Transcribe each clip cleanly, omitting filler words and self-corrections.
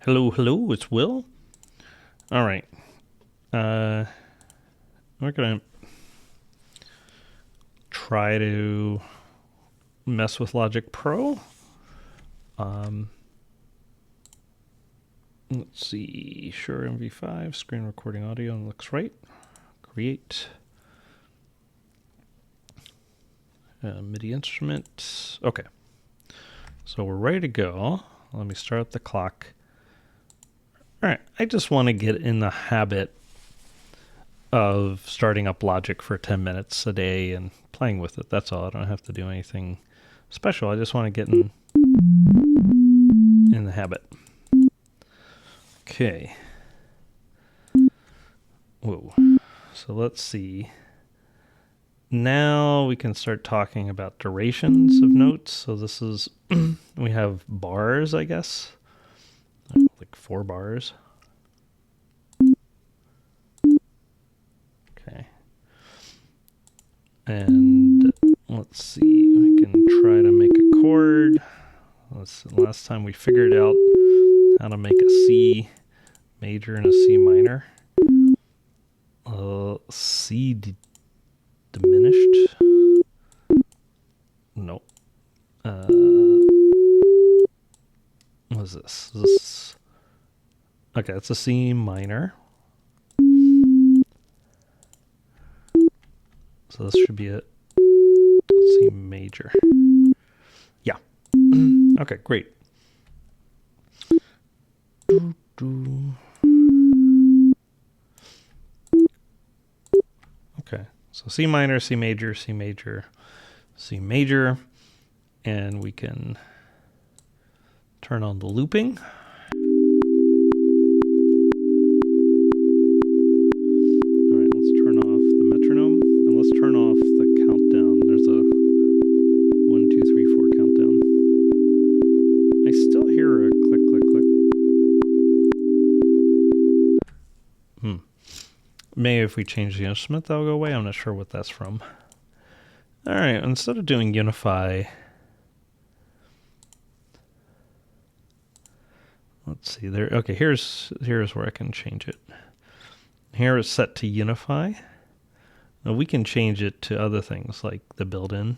Hello, hello, it's Will. All right. We're going to try to mess with Logic Pro. Let's see. Sure, MV5, screen recording audio, and looks right. Create. MIDI instrument. Okay. So we're ready to go. Let me start up the clock. All right. I just want to get in the habit of starting up Logic for 10 minutes a day and playing with it. That's all. I don't have to do anything special. I just want to get in the habit. Okay. Whoa. So let's see. Now we can start talking about durations of notes. So this is, we have bars, I guess. Like 4 bars. Okay. And let's see, we can try to make a chord. Last time we figured out how to make a C major and a C minor. C diminished. Nope. What is this? Is this? Okay, it's a C minor. So this should be a C major. Yeah. Okay, great. Okay, so C minor, C major, C major, C major, and we can turn on the looping. All right, let's turn off the metronome, and let's turn off the countdown. There's a 1, 2, 3, 4 countdown. I still hear a click, click, click. Maybe if we change the instrument, that'll go away. I'm not sure what that's from. All right, instead of doing unify, let's see there. Okay, here's where I can change it. Here is set to unify. Now we can change it to other things like the built-in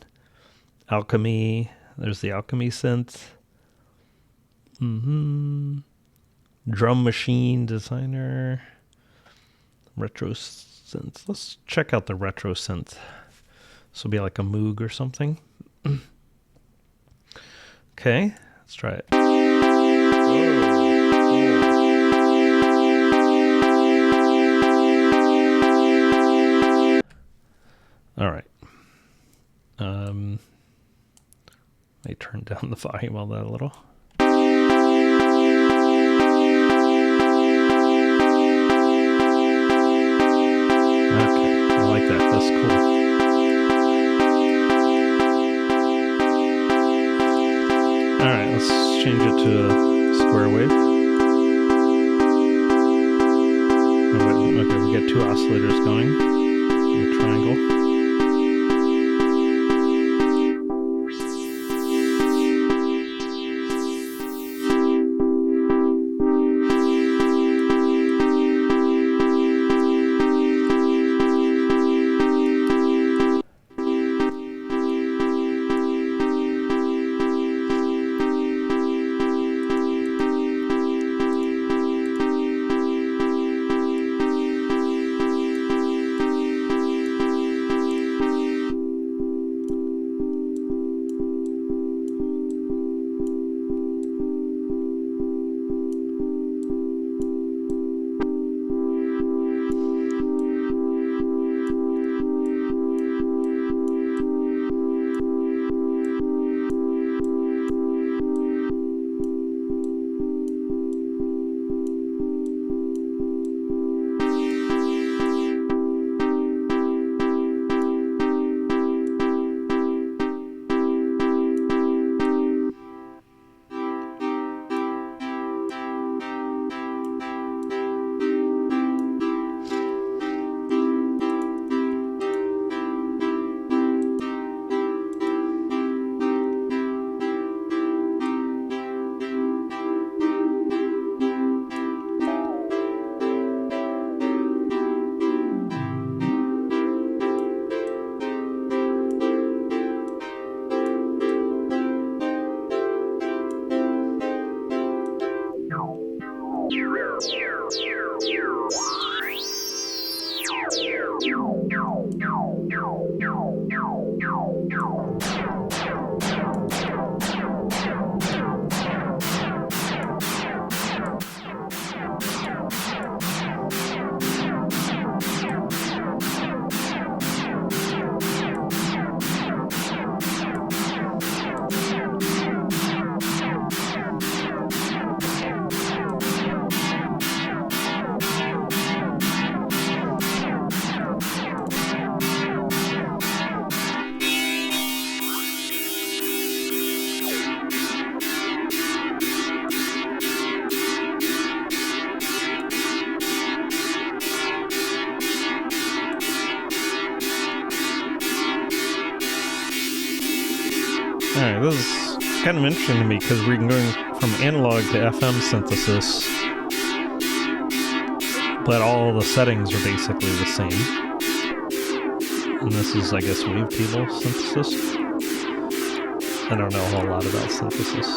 alchemy. There's the alchemy synth. Drum machine designer. Retro synth. Let's check out the retro synth. This will be like a Moog or something. Okay, let's try it. All right. May turn down the volume on that a little. Okay, I like that. That's cool. All right, let's change it to a square wave. Okay, we got 2 oscillators going. A triangle. Alright, this is kind of interesting to me because we're going from analog to FM synthesis, but all the settings are basically the same. And this is, I guess, wavetable synthesis. I don't know a whole lot about synthesis.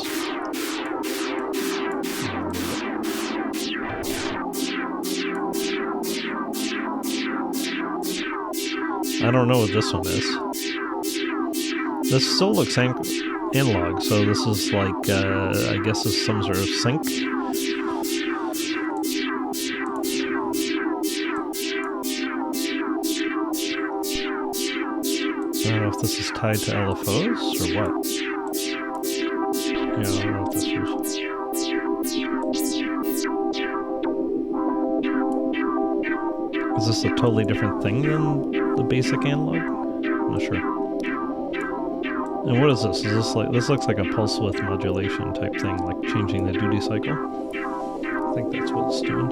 I don't know what this one is. This still looks analog, so this is like, I guess it's some sort of sync. I don't know if this is tied to LFOs or what. Yeah, I don't know what this is. Is this a totally different thing than the basic analog? I'm not sure. And what is this? Is this like, this looks like a pulse width modulation type thing, like changing the duty cycle. I think that's what it's doing.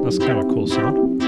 That's kind of a cool sound.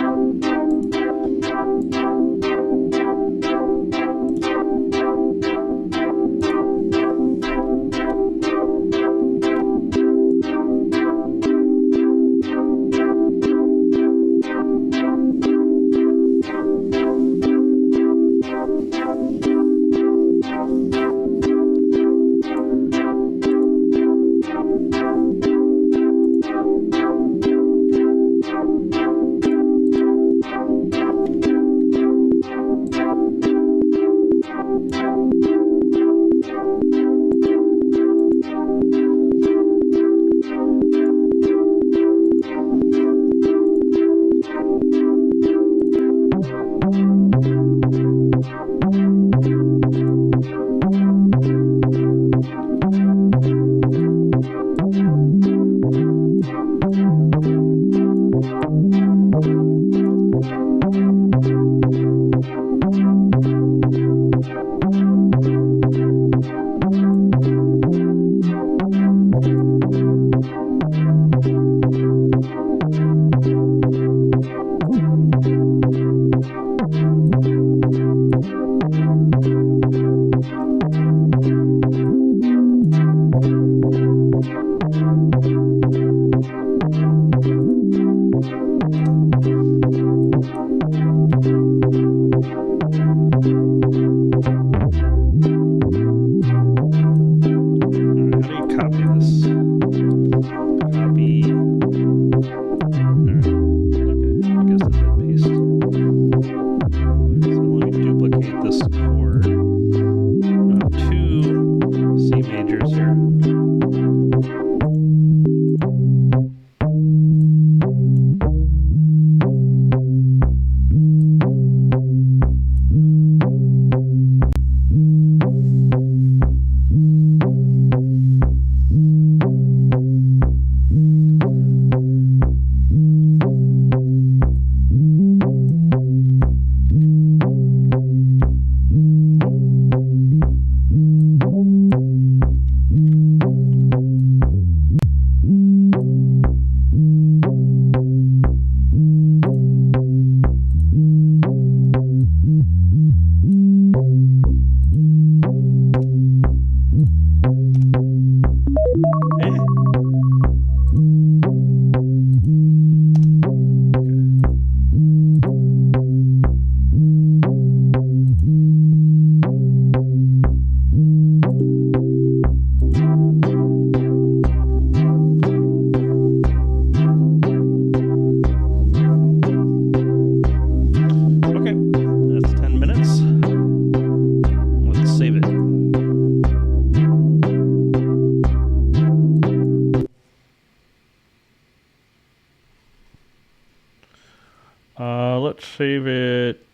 save it.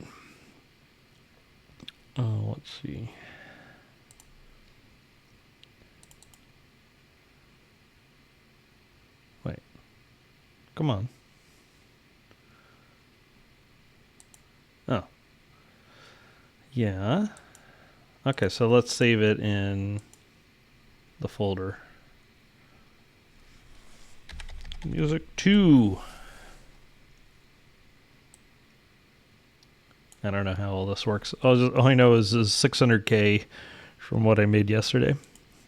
Let's see. Wait. Come on. Oh. Yeah. Okay, so let's save it in the folder. Music 2. I don't know how all this works. All I know is 600K from what I made yesterday,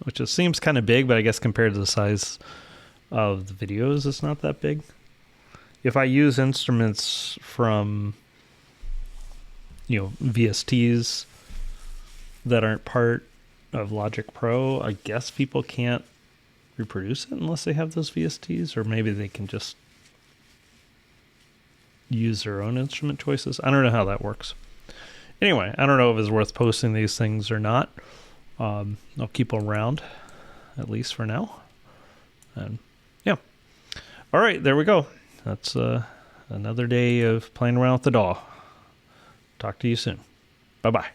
which just seems kind of big, but I guess compared to the size of the videos, it's not that big. If I use instruments from, VSTs that aren't part of Logic Pro, I guess people can't reproduce it unless they have those VSTs, or maybe they can just use their own instrument choices. I don't know how that works. Anyway, I don't know if it's worth posting these things or not. I'll keep them around, at least for now. And yeah. All right, there we go. That's another day of playing around with the DAW. Talk to you soon. Bye-bye.